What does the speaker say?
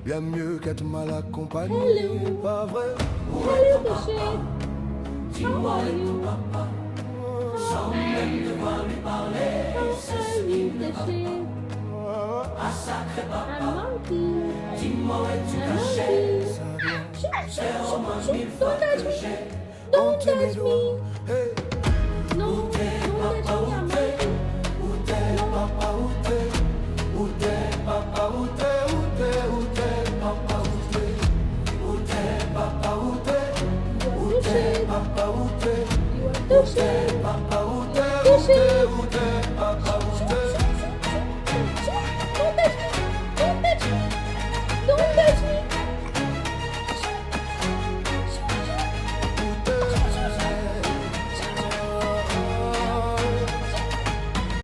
bien mieux qu'être mal accompagné. Hello. Pas vrai? Hello, the shit. How are you? Sans même devoir lui parler, How are you, the shit? un sacré I'm papa, monkey. dis-moi où es-tu I'm caché? monkey. Ça doit Ces romances mille fois Don't touch que me. j'ai Don't compter mes touch doigts. me. Hey,